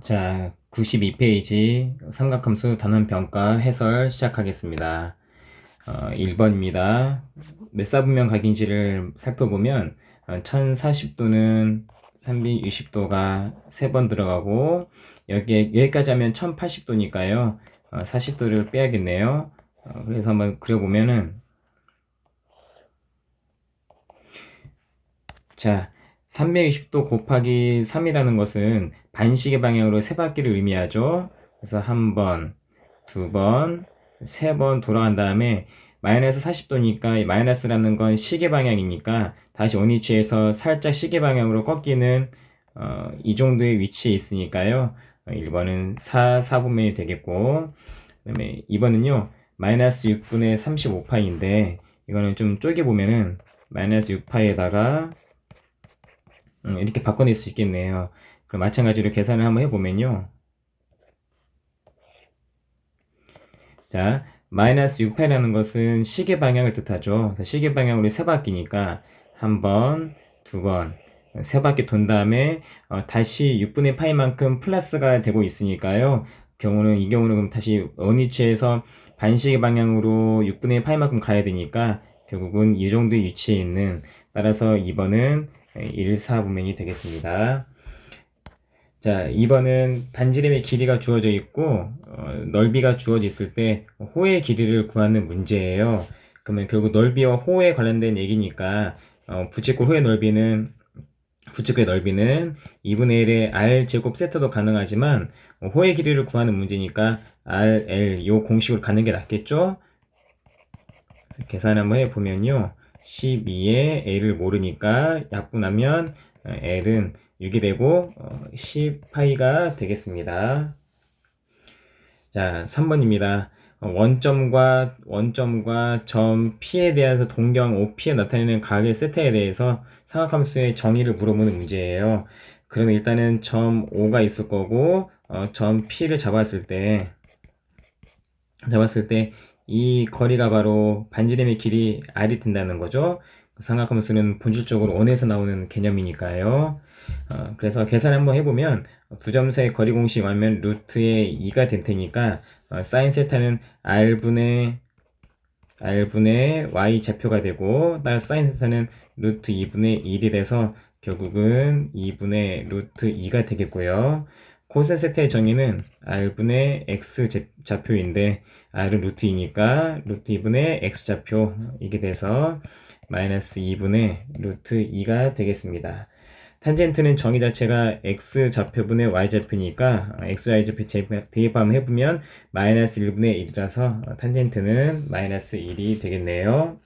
자, 92페이지 삼각함수 단원평가 해설 시작하겠습니다. 1번입니다. 몇 사분면 각인지를 살펴보면 1040도는 360도가 3번 들어가고 여기까지 하면 1080도니까요. 40도를 빼야겠네요. 그래서 한번 그려보면은 자, 320도 곱하기 3이라는 것은 반시계 방향으로 세 바퀴를 의미하죠. 그래서 한 번, 두 번, 세 번 돌아간 다음에 마이너스 40도니까 마이너스라는 건 시계 방향이니까 다시 원위치에서 살짝 시계 방향으로 꺾이는 이 정도의 위치에 있으니까요. 1번은 4분면이 되겠고, 그 다음에 2번은요, 마이너스 6분의 35파인데, 이거는 좀 쪼개보면은 마이너스 6파에다가 이렇게 바꿔낼 수 있겠네요. 그럼 마찬가지로 계산을 한번 해보면요. 자, 마이너스 6파라는 것은 시계 방향을 뜻하죠. 그래서 시계 방향으로 세 바퀴니까 한 번, 두 번, 세 바퀴 돈 다음에 다시 6분의 파이만큼 플러스가 되고 있으니까요. 이 경우는 그럼 다시 원위치에서 반시계 방향으로 6분의 파이만큼 가야 되니까 결국은 이 정도의 위치에 있는, 따라서 2번은 1, 4분면이 되겠습니다. 자, 2번은 반지름의 길이가 주어져 있고 넓이가 주어져 있을 때 호의 길이를 구하는 문제예요. 그러면 결국 넓이와 호에 관련된 얘기니까 부채꼴 호의 넓이는 부채꼴의 넓이는 2분의 1의 r 제곱 세타도 가능하지만 호의 길이를 구하는 문제니까 RL 요 공식으로 가는 게 낫겠죠? 계산 한번 해보면요. 12에 L을 모르니까 약분하면 L은 6이 되고 10파이가 되겠습니다. 자, 3번입니다. 원점과 점 P에 대해서 동경 OP에 나타내는 각의 세타에 대해서 삼각함수의 정의를 물어보는 문제예요. 그러면 일단은 점 O가 있을 거고 점 P를 잡았을 때 이 거리가 바로 반지름의 길이 r이 된다는 거죠. 삼각함수는 본질적으로 원에서 나오는 개념이니까요. 그래서 계산 한번 해보면 두 점 사이 거리 공식 하면 루트의 2가 될 테니까 사인 세타는 r분의 y 좌표가 되고, 따라서 사인 세타는 루트 2분의 1이 돼서 결국은 2분의 루트 2가 되겠고요. 코사인 세타의 정의는 r분의 x 좌표인데 r은 루트 2니까 루트 2분의 x 좌표, 이게 돼서 마이너스 2분의 루트 2가 되겠습니다. 탄젠트는 정의 자체가 x 좌표분의 y 좌표니까 x, y 좌표 대입하면 해보면 마이너스 1분의 1이라서 탄젠트는 마이너스 1이 되겠네요.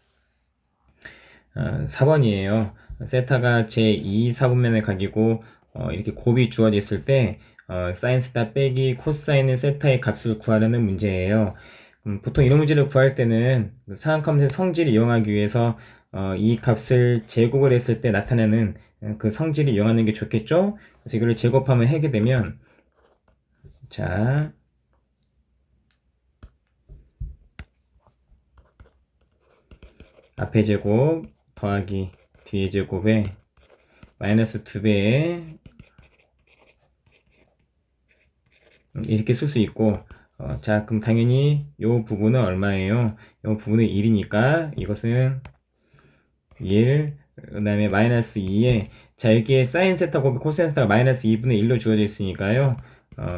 4번이에요. 세타가 제2 사분면의 각이고 이렇게 곱이 주어져 있을 때 사인 세타 빼기 코사인의 세타의 값을 구하려는 문제예요. 보통 이런 문제를 구할 때는 삼각함수의 성질을 이용하기 위해서 이 값을 제곱을 했을 때 나타내는 그 성질을 이용하는 게 좋겠죠? 그래서 이거를 제곱하면 하게 되면, 자, 앞에 제곱 더하기 뒤에 제곱에 마이너스 2배에 이렇게 쓸 수 있고, 자, 그럼 당연히 이 부분은 얼마예요? 이 부분은 1이니까 이것은 1, 그 다음에 마이너스 2에, 자, 여기에 사인 세타 곱하기 코사인 세타가 마이너스 2분의 1로 주어져 있으니까요.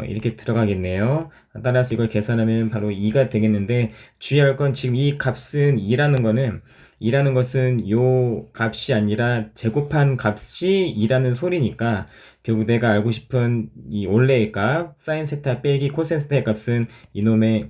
이렇게 들어가겠네요. 따라서 이걸 계산하면 바로 2가 되겠는데, 주의할 건 지금 이 값은 2라는 것은 요 값이 아니라 제곱한 값이 2라는 소리니까 결국 내가 알고 싶은 이 원래의 값, 사인 세타 빼기 코사인 세타의 값은 이놈을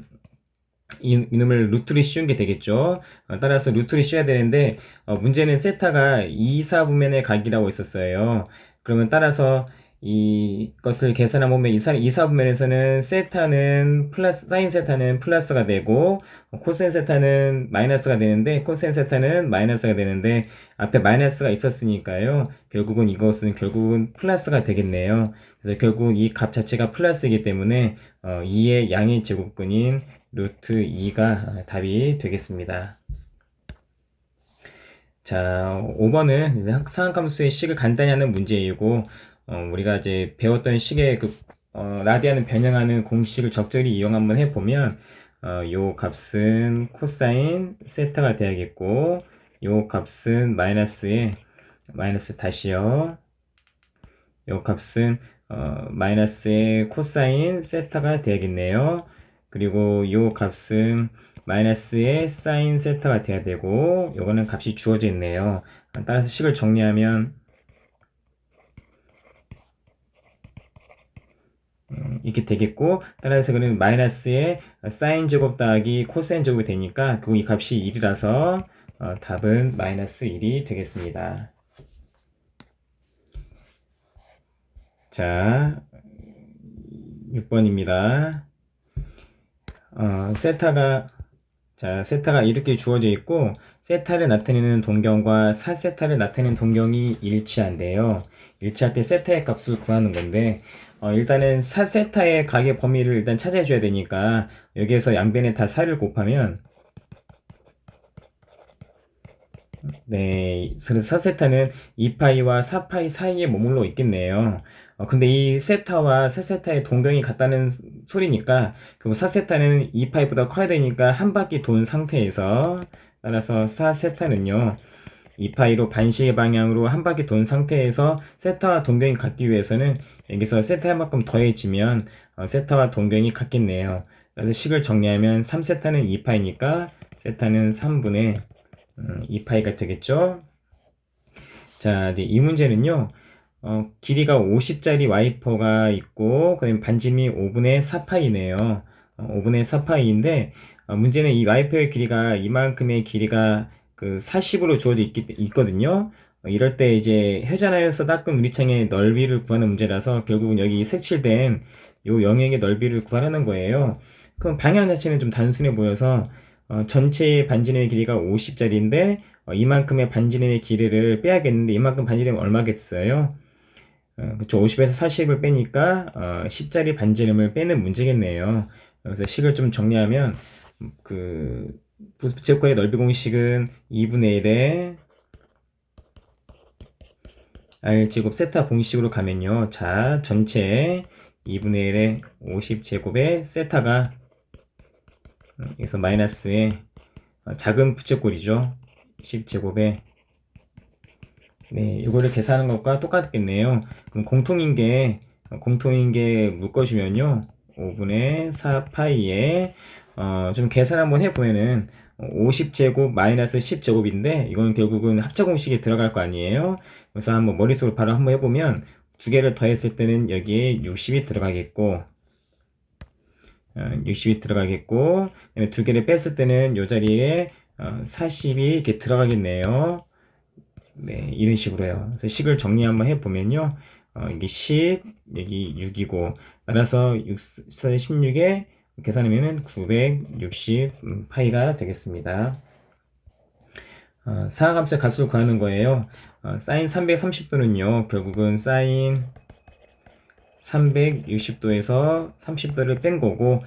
루트를 씌운 게 되겠죠. 따라서 루트를 씌워야 되는데 문제는 세타가 2, 4분면의 각이라고 있었어요. 그러면 따라서 이것을 계산해 보면 2, 4분면에서는 세타는 플러스, 사인 세타는 플러스가 되고 코사인 세타는 마이너스가 되는데, 코사인 세타는 마이너스가 되는데 앞에 마이너스가 있었으니까요. 결국은 플러스가 되겠네요. 그래서 결국 이 값 자체가 플러스이기 때문에 2의 양의 제곱근인 루트 2가 답이 되겠습니다. 자, 5번은 이제 상함수의 식을 간단히 하는 문제이고, 우리가 이제 배웠던 식의 그 라디안을 변형하는 공식을 적절히 이용 한번 해보면 요 값은 코사인 세타가 돼야겠고 요 값은 마이너스 다시요. 요 값은 마이너스의 코사인 세타가 돼야겠네요. 그리고 요 값은 마이너스의 사인 세타가 돼야 되고 요거는 값이 주어져 있네요. 따라서 식을 정리하면 이렇게 되겠고 따라서 그는 마이너스의 사인 제곱 더하기 코사인 제곱이 되니까 그 이 값이 1이라서 답은 마이너스 1이 되겠습니다. 자, 6번입니다. 세타가 이렇게 주어져 있고 세타를 나타내는 동경과 사세타를 나타내는 동경이 일치한대요. 일치할 때 세타의 값을 구하는 건데 일단은 사세타의 각의 범위를 일단 찾아줘야 되니까 여기에서 양변에 다 4를 곱하면 네, 그래서 사세타는 2파이와 4파이 사이에 머물러 있겠네요. 근데 이 세타와 세세타의 동경이 같다는 소리니까 그리고 사세타는 2파이보다 커야 되니까 한 바퀴 돈 상태에서 따라서 사세타는요 2파이로 반시계 방향으로 한 바퀴 돈 상태에서 세타와 동경이 같기 위해서는 여기서 세타만큼 더해지면 세타와 동경이 같겠네요. 그래서 식을 정리하면 3세타는 2파이니까 세타는 3분의 2파이가 되겠죠. 자, 이제 이 문제는요. 길이가 50짜리 와이퍼가 있고 그다음에 반지름이 5분의 4파이네요. 5분의 4파이인데 문제는 이 와이퍼의 길이가 이만큼의 길이가 그 40으로 주어져 있거든요. 이럴 때 이제 회전하여서 닦은 유리창의 넓이를 구하는 문제라서 결국은 여기 색칠된 요 영역의 넓이를 구하라는 거예요. 그럼 방향 자체는 좀 단순해 보여서 전체 반지름의 길이가 50짜리인데 이만큼의 반지름의 길이를 빼야겠는데 이만큼 반지름이 얼마겠어요? 그쵸. 50에서 40을 빼니까 10짜리 반지름을 빼는 문제겠네요. 그래서 식을 좀 정리하면 그 부채꼴의 넓이 공식은 2분의 1에 r제곱 세타 공식으로 가면요. 자, 전체 2분의 1에 50제곱의 세타가 여기서 마이너스의 작은 부채꼴이죠. 10제곱에 네, 이거를 계산하는 것과 똑같겠네요. 그럼 공통인 게 묶어주면요. 5분의 4파이에 좀 계산 한번 해보면은 50제곱 마이너스 10제곱인데 이건 결국은 합차 공식에 들어갈 거 아니에요. 그래서 한번 머릿속으로 바로 한번 해보면 두 개를 더했을 때는 여기에 60이 들어가겠고 60이 들어가겠고 두 개를 뺐을 때는 이 자리에 40이 이렇게 들어가겠네요. 네, 이런 식으로요. 그래서 식을 정리 한번 해보면요. 이게 10, 여기 6이고, 따라서 6, 16에 계산하면은 960 파이가 되겠습니다. 사각함수의 값을 구하는 거예요. 사인 330도는요, 결국은 사인 360도에서 30도를 뺀 거고,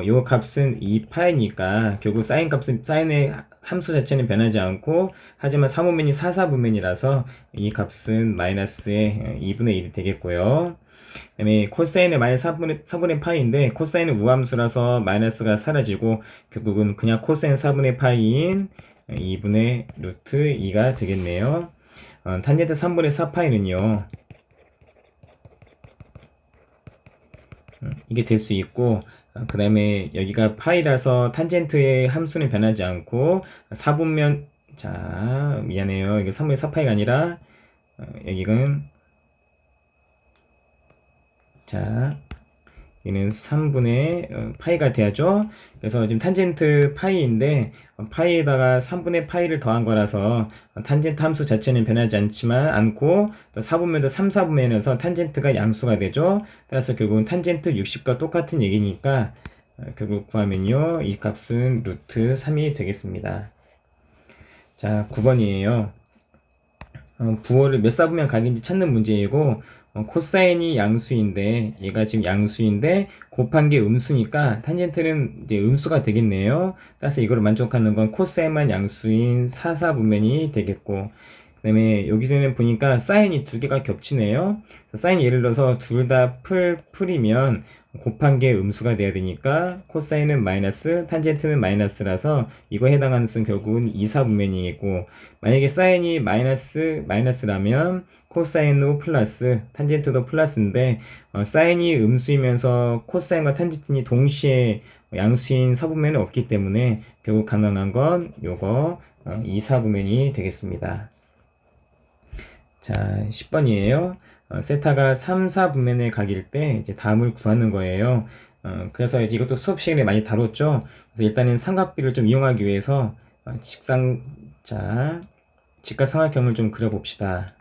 요 값은 2파이니까, 결국 사인의 함수 자체는 변하지 않고, 하지만 3분면이 4분면이라서, 이 값은 마이너스의 2분의 1이 되겠고요. 그 다음에 코사인의 마이너스 4분의 파이인데, 코사인은 우함수라서 마이너스가 사라지고, 결국은 그냥 코사인 4분의 파이인 2분의 루트 2가 되겠네요. 탄젠트 3분의 4파이는요, 이게 될 수 있고 그 다음에 여기가 파이라서 탄젠트의 함수는 변하지 않고 4분면 자 미안해요 이게 3분의 4파이가 아니라 여기는 자 얘는 3분의 파이가 돼야죠. 그래서 지금 탄젠트 파이인데 파이에다가 3분의 파이를 더한 거라서 탄젠트 함수 자체는 변하지 않고 또 4분면도 3, 4분면에서 탄젠트가 양수가 되죠. 따라서 결국은 탄젠트 60과 똑같은 얘기니까 결국 구하면요. 이 값은 루트 3이 되겠습니다. 자, 9번이에요. 부호를 몇 사분면 각인지 찾는 문제이고 코사인이 양수인데 얘가 지금 양수인데 곱한 게 음수니까 탄젠트는 이제 음수가 되겠네요. 따라서 이거를 만족하는 건 코사인만 양수인 4, 4분면이 되겠고 그 다음에 여기서는 보니까 사인이 두 개가 겹치네요. 사인 예를 들어서 둘 다 풀이면 곱한 게 음수가 돼야 되니까 코사인은 마이너스, 탄젠트는 마이너스라서 이거에 해당하는 수는 결국은 2, 4분면이겠고, 만약에 사인이 마이너스라면 코사인도 플러스, 탄젠트도 플러스인데 사인이 음수이면서 코사인과 탄젠트는 동시에 양수인 사분면은 없기 때문에 결국 가능한 건 요거 2, 4분면이 되겠습니다. 자, 10번이에요. 세타가 3, 4분면의 각일 때 이제 답을 구하는 거예요. 그래서 이제 이것도 수업 시간에 많이 다뤘죠. 그래서 일단은 삼각비를 좀 이용하기 위해서 직각삼각형을 좀 그려봅시다.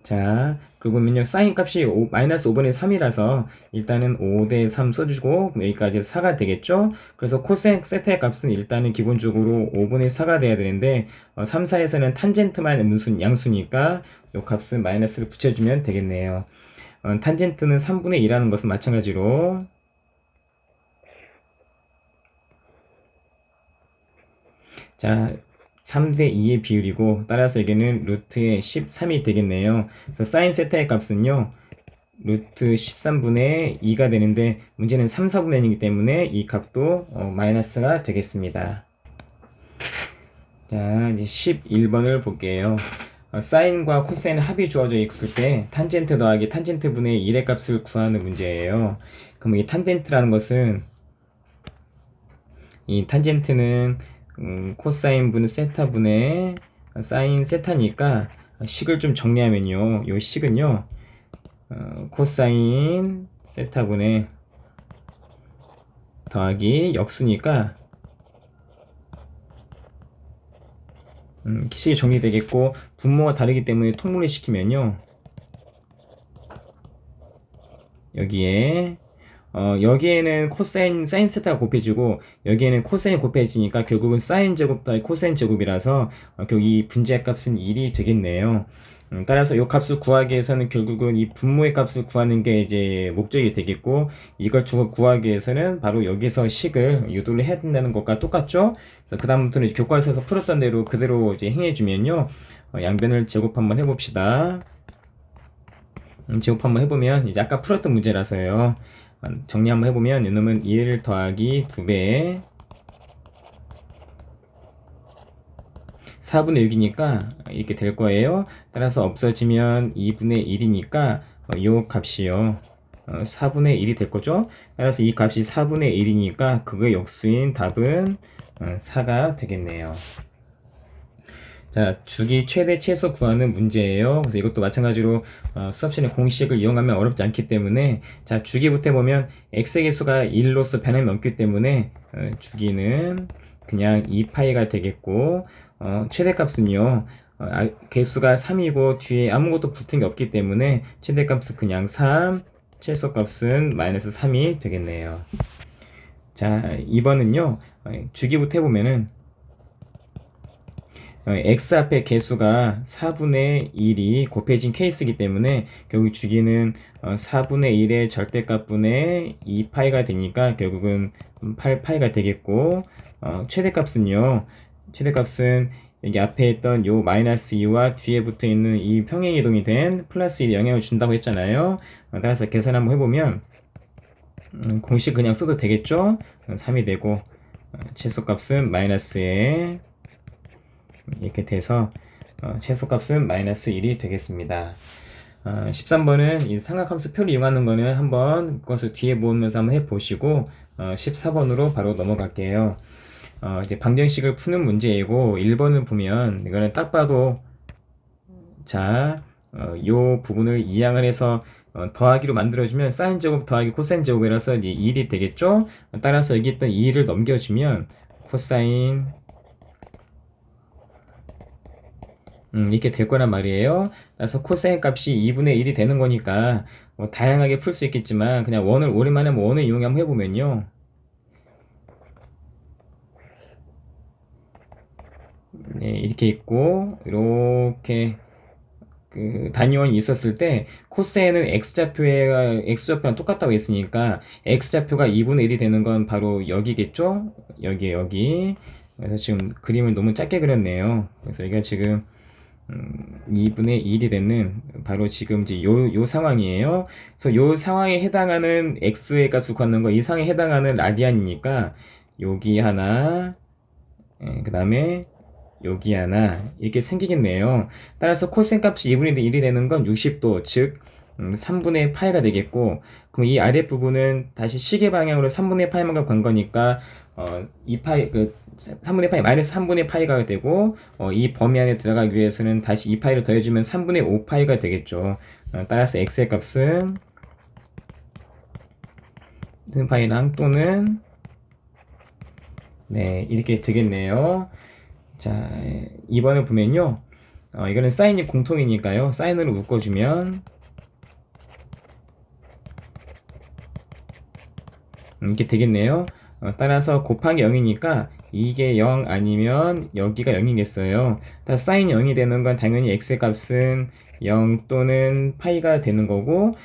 자, 그리고 보면요, 사인 값이 마이너스 5분의 3이라서 일단은 5대 3 써주고 여기까지 4가 되겠죠? 그래서 코센 세타의 값은 일단은 기본적으로 5분의 4가 돼야 되는데 3, 4에서는 탄젠트만 양수니까 이 값은 마이너스를 붙여주면 되겠네요. 탄젠트는 3분의 2라는 것은 마찬가지로 자, 3대 2의 비율이고 따라서 여기는 루트의 13이 되겠네요. 그래서 사인 세타의 값은요. 루트 13분의 2가 되는데 문제는 3, 4분의 1이기 때문에 이 값도 마이너스가 되겠습니다. 자, 이제 11번을 볼게요. 사인과 코사인 합이 주어져 있을 때 탄젠트 더하기 탄젠트 분의 1의 값을 구하는 문제예요. 그럼 이 탄젠트라는 것은 이 탄젠트는 코사인 분의 세타 분의 사인 세타니까 식을 좀 정리하면요. 이 식은요. 코사인 세타분의 더하기 역수니까 식이 정리되겠고 분모가 다르기 때문에 통분을 시키면요. 여기에는 사인 세타가 곱해지고 여기에는 코사인 곱해지니까 결국은 사인 제곱 더하기 코사인 제곱이라서 결국 이 분자의 값은 1이 되겠네요. 따라서 이 값을 구하기 위해서는 결국은 이 분모의 값을 구하는 게 이제 목적이 되겠고 이걸 구하기 위해서는 바로 여기서 식을 유도를 해야 된다는 것과 똑같죠? 그래서 그 다음부터는 교과서에서 풀었던 대로 그대로 이제 행해주면요. 양변을 제곱 한번 해봅시다. 제곱 한번 해보면 이제 아까 풀었던 문제라서요. 정리 한번 해보면 이놈은 1 더하기 2배 4분의 6이니까 이렇게 될 거예요. 따라서 없어지면 2분의 1이니까 이 값이요. 4분의 1이 될 거죠. 따라서 이 값이 4분의 1이니까 그거의 역수인 답은 4가 되겠네요. 자, 주기 최대 최소 구하는 문제예요. 그래서 이것도 마찬가지로 수업 시간에 공식을 이용하면 어렵지 않기 때문에 자, 주기부터 해보면 x의 개수가 1로서 변함이 없기 때문에 주기는 그냥 2파이가 되겠고 최대값은요. 개수가 3이고 뒤에 아무것도 붙은 게 없기 때문에 최대값은 그냥 3, 최소값은 마이너스 3이 되겠네요. 자, 2번은요. 주기부터 해보면은 x 앞에 개수가 4분의 1이 곱해진 케이스이기 때문에 결국 주기는 4분의 1의 절대값분의 2파이가 되니까 결국은 8파이가 되겠고 최대값은요. 최대값은 여기 앞에 있던 요 마이너스 2와 뒤에 붙어 있는 이 평행이동이 된 플러스 1이 영향을 준다고 했잖아요. 따라서 계산 한번 해보면 공식 그냥 써도 되겠죠? 3이 되고 최소값은 마이너스에 이렇게 돼서 최소값은 마이너스 1이 되겠습니다. 13번은 이 삼각함수 표를 이용하는 거는 한번 그것을 뒤에 보면서 한번 해보시고 14번으로 바로 넘어갈게요. 이제 방정식을 푸는 문제이고 1번을 보면 이거는 딱 봐도 자, 요 부분을 이항을 해서 더하기로 만들어주면 사인 제곱 더하기 코사인 제곱이라서 이제 1이 되겠죠? 따라서 여기 있던 2를 넘겨주면 코사인 이렇게 될 거란 말이에요. 그래서 코사인 값이 2분의 1이 되는 거니까 뭐 다양하게 풀 수 있겠지만 그냥 원을 오랜만에 원을 이용해 한번 해보면요. 네, 이렇게 있고 이렇게 그 단위원이 있었을 때 코사인은 x좌표랑 똑같다고 했으니까 x좌표가 2분의 1이 되는 건 바로 여기겠죠? 여기. 그래서 지금 그림을 너무 작게 그렸네요. 그래서 여기가 지금 2분의 1이 되는 바로 지금 이제 요 상황이에요. 그래서 요 상황에 해당하는 x의 값을 구하는 거, 이 상황에 해당하는 라디안이니까 여기 하나, 그 다음에 여기 하나 이렇게 생기겠네요. 따라서 코사인 값이 2분의 1이 되는 건 60도, 즉 3분의 파이가 되겠고, 그럼 이 아랫부분은 다시 시계 방향으로 3분의 파이만 간 거니까 2파이, 3분의 파이 마이너스 3분의 파이가 되고, 이 범위 안에 들어가기 위해서는 다시 2파이를 더해주면 3분의 5파이가 되겠죠. 따라서 x의 값은 파이랑 또는 네, 이렇게 되겠네요. 자, 2번을 보면요. 이거는 사인이 공통이니까요. 사인으로 묶어주면 이렇게 되겠네요. 따라서 곱하기 0이니까 이게 0 아니면 여기가 0이겠어요. 사인 0이 되는 건 당연히 x의 값은 0 또는 파이가 되는 거고,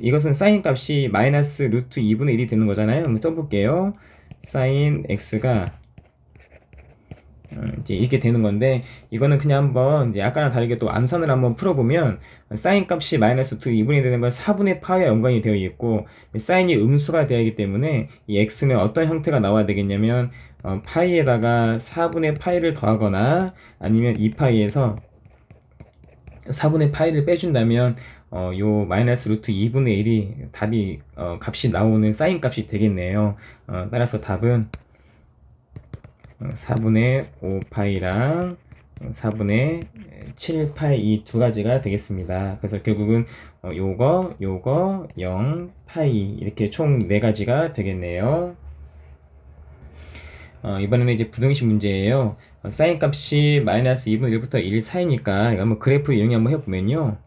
이것은 사인 값이 마이너스 루트 2분의 1이 되는 거잖아요. 한번 써볼게요. 사인 x가 이제 이렇게 되는 건데, 이거는 그냥 한번 이제 아까랑 다르게 또 암산을 한번 풀어보면 사인 값이 마이너스 2분의 되는 건 4분의 파이와 연관이 되어 있고, 사인이 음수가 되어 있기 때문에 이 x는 어떤 형태가 나와야 되겠냐면 파이에다가 4분의 파이를 더하거나 아니면 2파이에서 4분의 파이를 빼준다면 요 마이너스 루트 2분의 1이 답이 값이 나오는 사인 값이 되겠네요. 따라서 답은 4분의 5파이랑 4분의 7파이 이 두 가지가 되겠습니다. 그래서 결국은 요거 0파이 이렇게 총 4가지가 되겠네요. 이번에는 이제 부등식 문제예요. 사인 값이 마이너스 2분의 1부터 1 사이니까 이거 한번 그래프 이용해 한번 해보면요.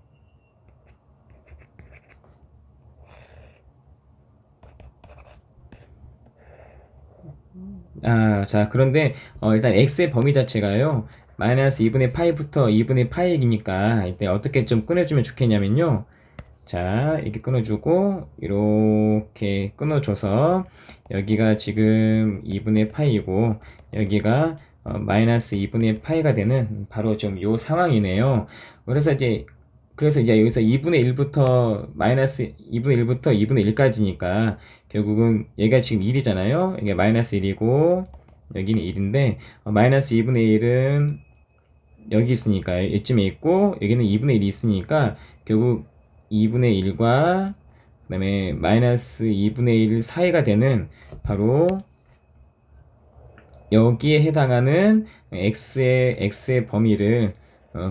자, 그런데 일단 x의 범위 자체가요. 마이너스 2분의 파이부터 2분의 파이이니까 이때 어떻게 좀 끊어주면 좋겠냐면요. 자, 이렇게 끊어주고 이렇게 끊어줘서 여기가 지금 2분의 파이고 여기가 마이너스 2분의 파이가 되는 바로 좀 요 상황이네요. 그래서 이제 여기서 2분의 1부터 마이너스 2분의 1부터 2분의 1까지니까 결국은 얘가 지금 1이잖아요. 이게 마이너스 1이고 여기는 1인데 마이너스 2분의 1은 여기 있으니까 이쯤에 있고 여기는 2분의 1이 있으니까 결국 2분의 1과 그 다음에 마이너스 2분의 1 사이가 되는 바로 여기에 해당하는 x의 범위를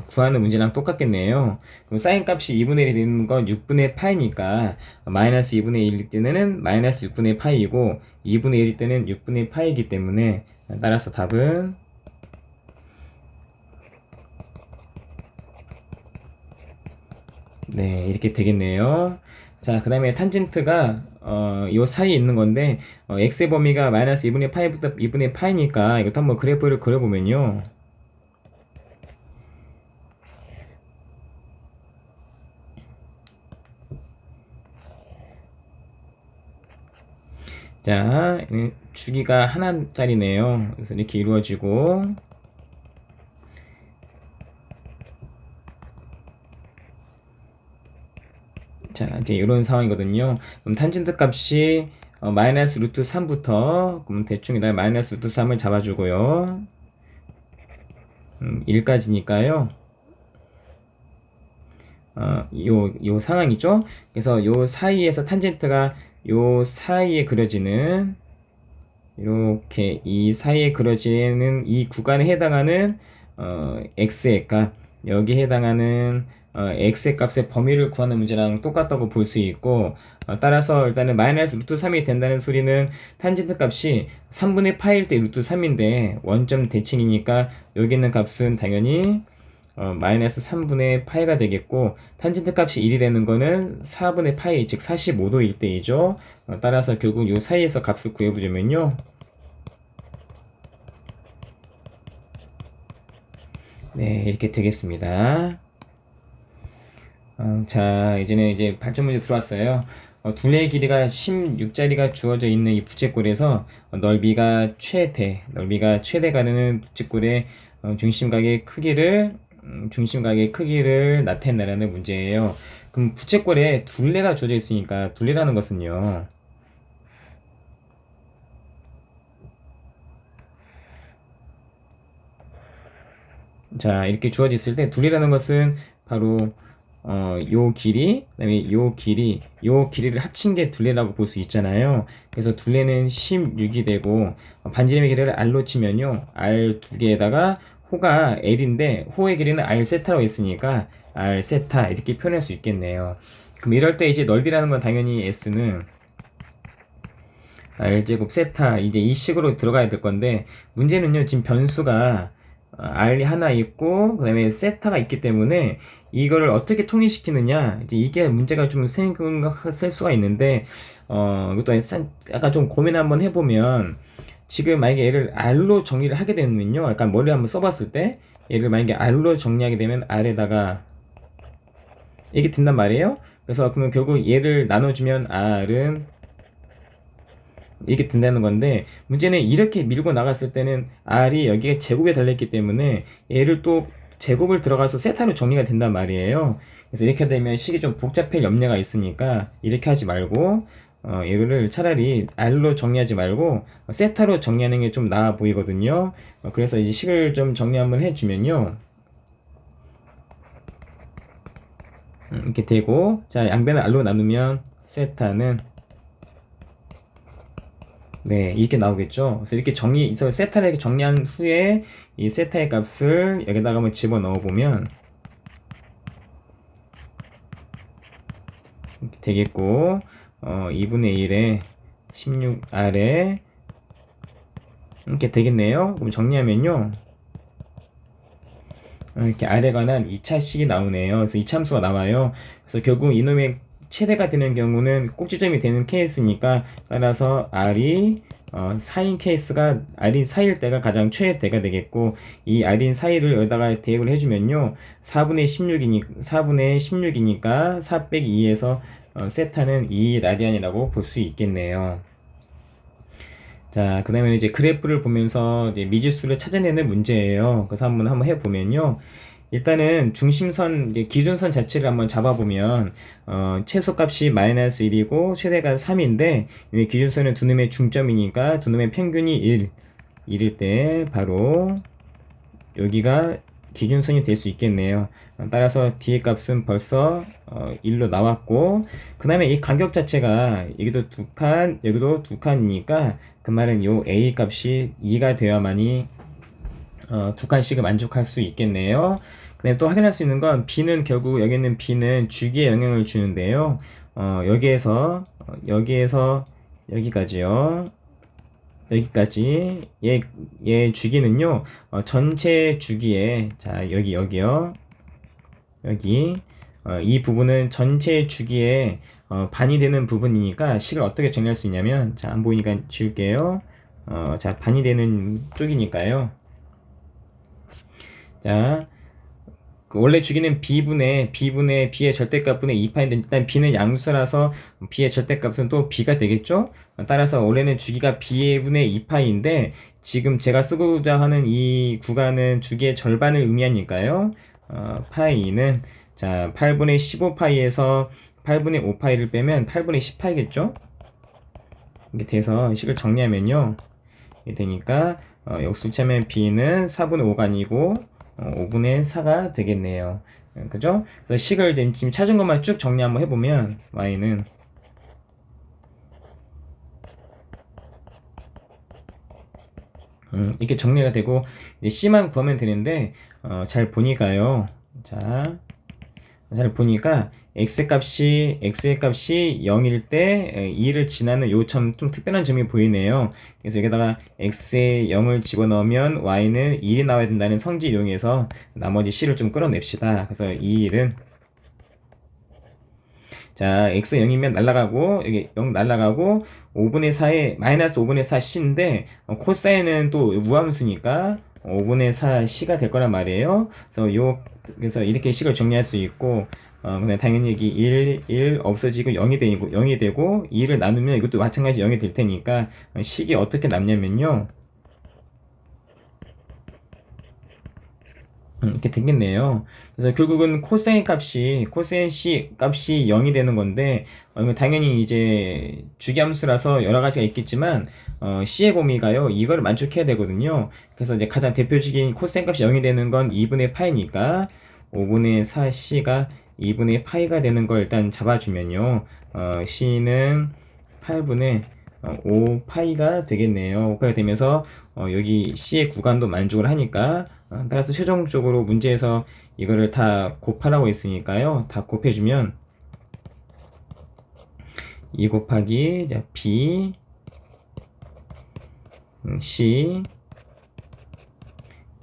구하는 문제랑 똑같겠네요. 그럼 사인 값이 2분의 1이 되는 건 6분의 파이니까 마이너스 2분의 1일 때는 마이너스 6분의 파이이고 2분의 1일 때는 6분의 파이이기 때문에 따라서 답은 네, 이렇게 되겠네요. 자, 그 다음에 탄젠트가 요 사이에 있는 건데 x의 범위가 마이너스 2분의 파이부터 2분의 파이니까 이것도 한번 그래프를 그려보면요. 자, 주기가 하나짜리네요. 그래서 이렇게 이루어지고 자, 이제 이런 상황이거든요. 그럼 탄젠트 값이 마이너스 루트 3부터 그럼 대충 이다 마이너스 루트 3을 잡아주고요. 1까지니까요. 요 상황이죠. 그래서 요 사이에서 탄젠트가 요 사이에 그려지는 이렇게 이 사이에 그려지는 이 구간에 해당하는 x의 값 여기에 해당하는 x의 값의 범위를 구하는 문제랑 똑같다고 볼 수 있고 따라서 일단은 마이너스 루트 3이 된다는 소리는 탄젠트 값이 3분의 파일 때 루트 3인데 원점 대칭이니까 여기 있는 값은 당연히 마이너스 3분의 파이가 되겠고 탄젠트 값이 1이 되는 거는 4분의 파이 즉 45도일 때이죠. 따라서 결국 요 사이에서 값을 구해보자면요. 네, 이렇게 되겠습니다. 자, 이제는 이제 발전 문제 들어왔어요. 둘레의 길이가 16짜리가 주어져 있는 이 부채꼴에서 넓이가 최대가 되는 부채꼴의 중심각의 크기를 나타내라는 문제예요. 그럼 부채꼴에 둘레가 주어져 있으니까 둘레라는 것은요. 자, 이렇게 주어져 있을 때 둘이라는 것은 바로 요 길이, 그다음에 요 길이를 합친 게 둘레라고 볼 수 있잖아요. 그래서 둘레는 16이 되고 반지름의 길이를 r로 치면요. r 두 개에다가 호가 l인데 호의 길이는 r 세타라고 했으니까 r 세타 이렇게 표현할 수 있겠네요. 그럼 이럴 때 이제 넓이라는 건 당연히 s는 r제곱 세타 이제 이 식으로 들어가야 될 건데 문제는요. 지금 변수가 R이 하나 있고 그다음에 세타가 있기 때문에 이거를 어떻게 통일시키느냐 이제 이게 문제가 좀 생길 수가 있는데 이것도 약간 좀 고민 한번 해보면 지금 만약에 얘를 R로 정리를 하게 되면요 약간 머리 한번 써봤을 때 얘를 만약에 R로 정리하게 되면 R에다가 이게 든단 말이에요. 그래서 그러면 결국 얘를 나눠주면 R은 이게 된다는 건데 문제는 이렇게 밀고 나갔을 때는 R이 여기에 제곱에 달려있기 때문에 얘를 또 제곱을 들어가서 세타로 정리가 된단 말이에요. 그래서 이렇게 되면 식이 좀 복잡할 염려가 있으니까 이렇게 하지 말고 얘를 차라리 R로 정리하지 말고 세타로 정리하는 게 좀 나아 보이거든요. 그래서 이제 식을 좀 정리 한번 해주면요. 이렇게 되고 자 양변을 R로 나누면 세타는 네, 이렇게 나오겠죠. 그래서 이렇게 세타를 이렇게 정리한 후에 이 세타의 값을 여기다가 한번 집어 넣어 보면 이렇게 되겠고, 2분의 1에 16R에 이렇게 되겠네요. 그럼 정리하면요. 이렇게 R에 관한 2차식이 나오네요. 그래서 2참수가 나와요. 그래서 결국 이놈의 최대가 되는 경우는 꼭지점이 되는 케이스니까 따라서 R이 4인 케이스가 R인 4일 때가 가장 최대가 되겠고 이 R인 4일을 여기다가 대입을 해주면요 4분의 16이니까 4 빼기 2에서 세타는 2 라디안이라고 볼 수 있겠네요. 자, 그 다음에 이제 그래프를 보면서 이제 미지수를 찾아내는 문제예요. 그래서 한번 해보면요. 일단은 중심선, 이제 기준선 자체를 한번 잡아보면, 최소값이 마이너스 1이고, 최대가 3인데, 기준선은 두 놈의 중점이니까, 두 놈의 평균이 1일 때, 바로, 여기가 기준선이 될 수 있겠네요. 따라서 D의 값은 벌써 1로 나왔고 그 다음에 이 간격 자체가 여기도 두 칸 여기도 두 칸이니까 그 말은 요 A 값이 2가 되어야만이 두 칸씩을 만족할 수 있겠네요. 그 다음에 또 확인할 수 있는 건 B는 결국 여기 있는 B는 주기에 영향을 주는데요. 여기에서 여기까지요. 여기까지 얘 주기는요 전체 주기에 자 여기요 여기 이 부분은 전체 주기에 반이 되는 부분이니까 식을 어떻게 정리할 수 있냐면 자 안 보이니까 지울게요. 자 반이 되는 쪽이니까요. 자 원래 주기는 B의 절대값분의 2파인데 일단 B는 양수라서 B의 절대값은 또 B가 되겠죠? 따라서 원래는 주기가 B분의 2파인데 지금 제가 쓰고자 하는 이 구간은 주기의 절반을 의미하니까요. 파이는 자 8분의 15파이에서 8분의 5파이를 빼면 8분의 10파이겠죠? 이렇게 돼서 식을 정리하면요. 이게 되니까 역수치하면 B는 4분의 5가 아니고 5분의 4가 되겠네요. 그죠? 그래서 식을 지금 찾은 것만 쭉 정리 한번 해보면 y는 이렇게 정리가 되고 이제 c만 구하면 되는데 잘 보니까요. 자, 잘 보니까 x의 값이 0일 때 2를 지나는 요점 좀 특별한 점이 보이네요. 그래서 여기다가 x에 0을 집어넣으면 y는 1이 나와야 된다는 성질 이용해서 나머지 c를 좀 끌어냅시다. 그래서 이 1은 자 x 0이면 날라가고 여기 0 날라가고 5분의 4에 마이너스 5분의 4 c인데 코사인은 또 무함수니까 5분의 4 C가 될 거란 말이에요. 그래서 이렇게 식을 정리할 수 있고, 근데 당연히 여기 1 없어지고 0이 되고 2를 나누면 이것도 마찬가지 0이 될 테니까 식이 어떻게 남냐면요. 이렇게 되겠네요. 그래서 결국은 코사인 C 값이 0이 되는 건데, 이거 당연히 이제 주기함수라서 여러 가지가 있겠지만, C의 범위가요, 이거를 만족해야 되거든요. 그래서 이제 가장 대표적인 코사인 값이 0이 되는 건 2분의 파이니까, 5분의 4C가 2분의 파이가 되는 걸 일단 잡아주면요, C는 8분의 5파이가 되겠네요. 5파이가 되면서 여기 C의 구간도 만족을 하니까 따라서 최종적으로 문제에서 이거를 다 곱하라고 했으니까요. 다 곱해주면 2 곱하기 B C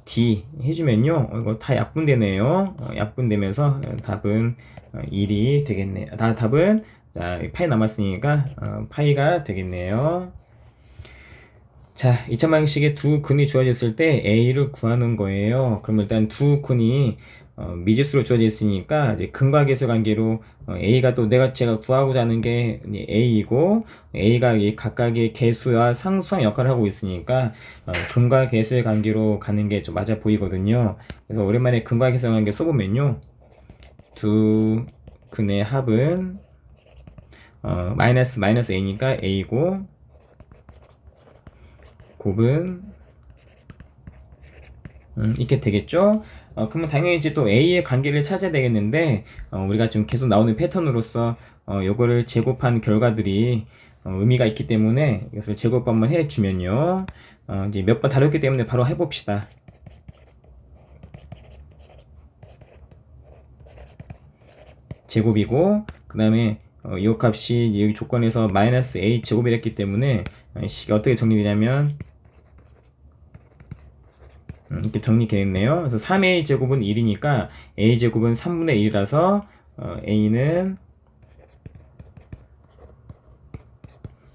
D 해주면요. 이거 다 약분되네요. 약분되면서 답은 1이 되겠네요. 답은 자, 파이 남았으니까 파이가 되겠네요. 자, 2차 방식에 두 근이 주어졌을 때 A를 구하는 거예요. 그럼 일단 두 근이 미지수로 주어져 있으니까 이제 근과 계수 관계로 A가 또 제가 구하고자 하는 게 A이고 A가 이 각각의 계수와 상수항 역할을 하고 있으니까 근과 계수의 관계로 가는 게 좀 맞아 보이거든요. 그래서 오랜만에 근과 계수의 관계 써보면요. 두 근의 합은 마이너스 A니까 A고 곱은 이렇게 되겠죠? 그러면 당연히 이제 또 A의 관계를 찾아야 되겠는데 우리가 좀 계속 나오는 패턴으로서 요거를 제곱한 결과들이 의미가 있기 때문에 이것을 제곱 한번 해주면요. 이제 몇 번 다뤘기 때문에 바로 해봅시다. 제곱이고 그 다음에 이 값이 여기 조건에서 마이너스 A 제곱이 됐기 때문에 식이 어떻게 정리되냐면 이렇게 정리되겠네요. 그래서 3a 제곱은 1이니까 a 제곱은 3분의 1이라서 a는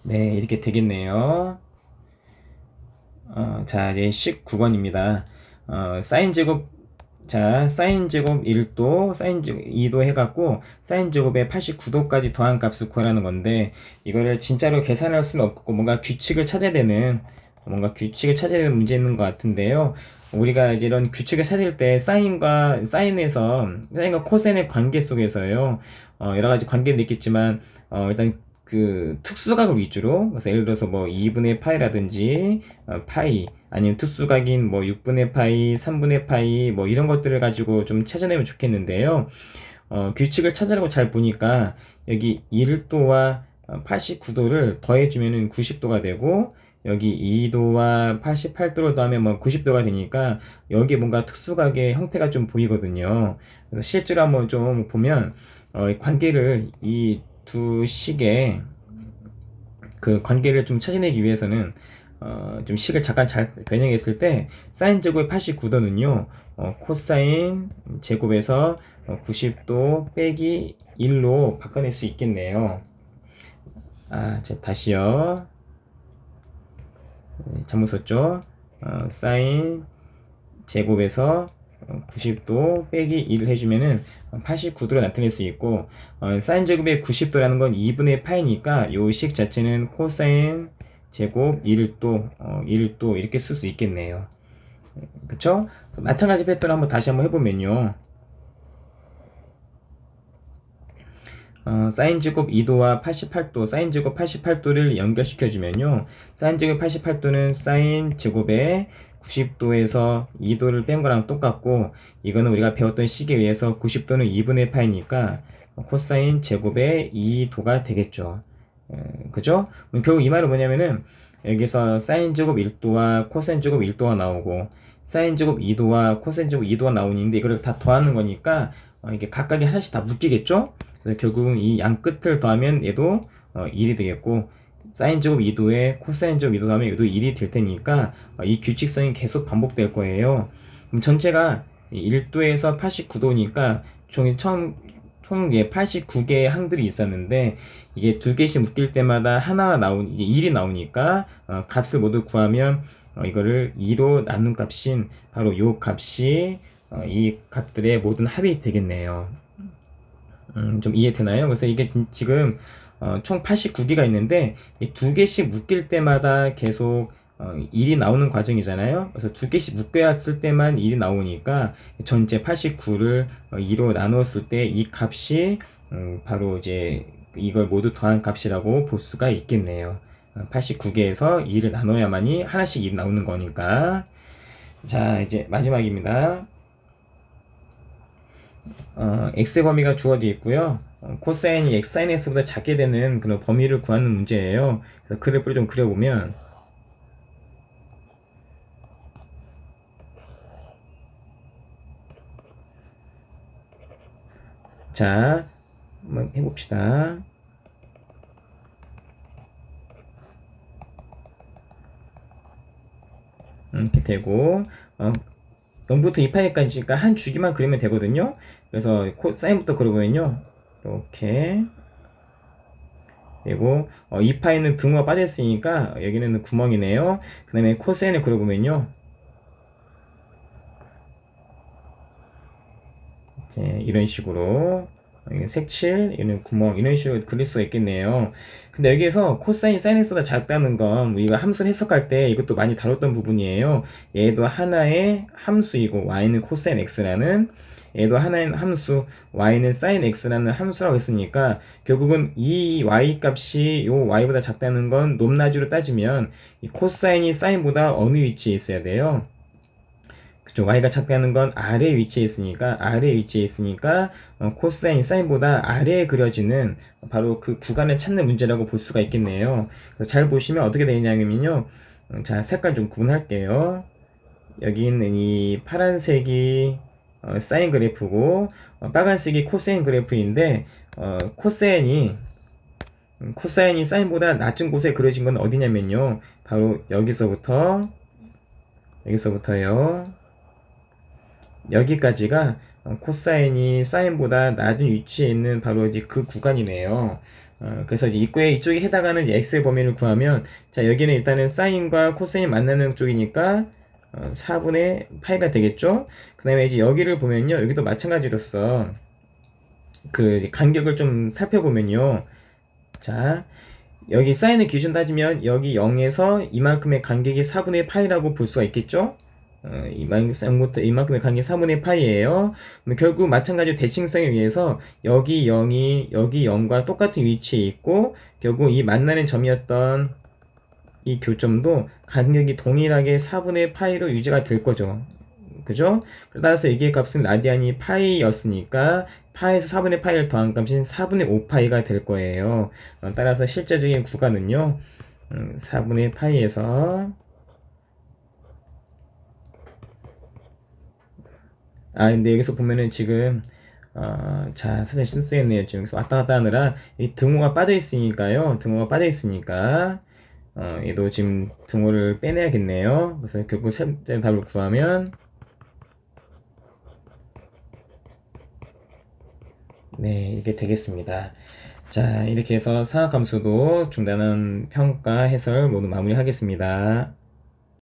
네 이렇게 되겠네요. 자 이제 19번입니다. 사인 제곱 사인 제곱 1도, 사인 제곱 2도 해갖고 사인 제곱에 89도까지 더한 값을 구하라는 건데 이거를 진짜로 계산할 수는 없고 뭔가 규칙을 찾아야 되는 문제 있는 것 같은데요. 우리가 이제 이런 규칙을 찾을 때 사인과 코사인의 관계 속에서요 여러 가지 관계도 있겠지만 일단 그 특수각을 위주로 그래서 예를 들어서 뭐 2분의 파이라든지 파이 아니면 특수각인 뭐 6분의 파이, 3분의 파이 뭐 이런 것들을 가지고 좀 찾아내면 좋겠는데요. 규칙을 찾으라고 잘 보니까 여기 1도와 89도를 더해주면은 90도가 되고 여기 2도와 88도를 더하면 뭐 90도가 되니까 여기 뭔가 특수각의 형태가 좀 보이거든요. 그래서 실제로 한번 좀 보면 관계를 이 두 식의 그 관계를 좀 찾아내기 위해서는 좀 식을 잠깐 잘 변형했을 때 사인 제곱의 89도는요 코사인 제곱에서 90도 빼기 1로 바꿔낼 수 있겠네요. 다시요. 잘못 썼죠. 사인 제곱에서 90도 빼기 1을 해주면은 89도로 나타낼 수 있고 사인 제곱의 90도라는 건 2분의 파이니까 요 식 자체는 코사인 제곱 1도 1도 이렇게 쓸 수 있겠네요. 그쵸? 마찬가지 패턴 한번 다시 한번 해보면요. 사인 제곱 2도와 88도, 사인 제곱 88도를 연결시켜주면요. 사인 제곱 88도는 사인 제곱에 90도에서 2도를 뺀 거랑 똑같고, 이거는 우리가 배웠던 식에 의해서 90도는 2분의 파이니까 코사인 제곱의 2도가 되겠죠. 그죠? 결국 이 말은 뭐냐면은, 여기서 사인 제곱 1도와 코사인 제곱 1도가 나오고, 사인 제곱 2도와 코사인 제곱 2도가 나오는데, 이거를 다 더하는 거니까, 이게 각각이 하나씩 다 묶이겠죠? 그래서 결국은 이 양 끝을 더하면 얘도 1이 되겠고 사인 제곱 2도에 코사인 제곱 2도 더하면 얘도 1이 될 테니까 이 규칙성이 계속 반복될 거예요. 그럼 전체가 1도에서 89도니까 총 89개의 항들이 있었는데 이게 두 개씩 묶일 때마다 하나가 이제 1이 나오니까 값을 모두 구하면 이거를 2로 나눈 값인 바로 요 값이 이 값들의 모든 합이 되겠네요. 좀 이해되나요? 그래서 이게 지금 총 89개가 있는데 이 2개씩 묶일 때마다 계속 1이 나오는 과정이잖아요. 그래서 2개씩 묶였을 때만 1이 나오니까 전체 89를 2로 나눴을 때 이 값이 바로 이제 이걸 모두 더한 값이라고 볼 수가 있겠네요. 89개에서 2를 나눠야만이 하나씩 1이 나오는 거니까. 자, 이제 마지막입니다. x의 범위가 주어져 있고요. 코사인이 x sin x보다 작게 되는 그런 범위를 구하는 문제예요. 그래서 그래프를 좀 그려보면, 자, 한번 해봅시다. 이렇게 되고, 0부터 2파이까지니까 한 주기만 그리면 되거든요. 그래서 사인부터 그려보면요. 이렇게 그리고 2파이는 등호가 빠져있으니까 여기는 구멍이네요. 그 다음에 코사인을 그려보면요. 이제 이런 식으로 색칠, 이런 구멍, 이런 식으로 그릴 수가 있겠네요. 근데 여기에서 코사인, 사인x보다 작다는 건 우리가 함수를 해석할 때 이것도 많이 다뤘던 부분이에요. 얘도 하나의 함수이고 y는 코사인 x라는, 얘도 하나의 함수 y는 사인 x라는 함수라고 했으니까 결국은 이 y 값이 요 y보다 작다는 건 높낮이로 따지면 이 코사인이 사인보다 어느 위치에 있어야 돼요? 그쵸. y가 작다는 건 아래 위치에 있으니까 코사인 사인보다 아래에 그려지는 바로 그 구간을 찾는 문제라고 볼 수가 있겠네요. 그래서 잘 보시면 어떻게 되냐면요. 자, 색깔 좀 구분할게요. 여기 있는 이 파란색이 사인 그래프고 빨간색이 코사인 그래프인데 코사인이 사인보다 낮은 곳에 그려진 건 어디냐면요. 바로 여기서부터요. 여기까지가 코사인이 사인보다 낮은 위치에 있는 바로 이제 그 구간이네요. 그래서 이제 이쪽에 해당하는 이제 x의 범위를 구하면, 자, 여기는 일단은 사인과 코사인 만나는 쪽이니까 4분의 파이가 되겠죠? 그 다음에 이제 여기를 보면요. 여기도 마찬가지로서 그 간격을 좀 살펴보면요. 자, 여기 사인의 기준 따지면 여기 0에서 이만큼의 간격이 4분의 파이라고 볼 수가 있겠죠? 이만큼의 간격이 4분의 파이예요. 결국 마찬가지로 대칭성에 의해서 여기 0이 여기 0과 똑같은 위치에 있고 결국 이 만나는 점이었던 이 교점도 간격이 동일하게 4분의 파이로 유지가 될 거죠. 그죠? 따라서 이게 값은 라디안이 파이였으니까 파에서 4분의 파이를 더한 값인 4분의 5파이가 될 거예요. 따라서 실제적인 구간은요. 4분의 파이에서 근데 여기서 보면은 지금 자, 사실 실수했네요. 지금 여기서 왔다 갔다 하느라 이 등호가 빠져 있으니까요. 얘도 지금 등호를 빼내야겠네요. 그래서 결국 세 번째 답을 구하면 네, 이게 되겠습니다. 자, 이렇게 해서 상학함수도 중단한 평가 해설 모두 마무리하겠습니다.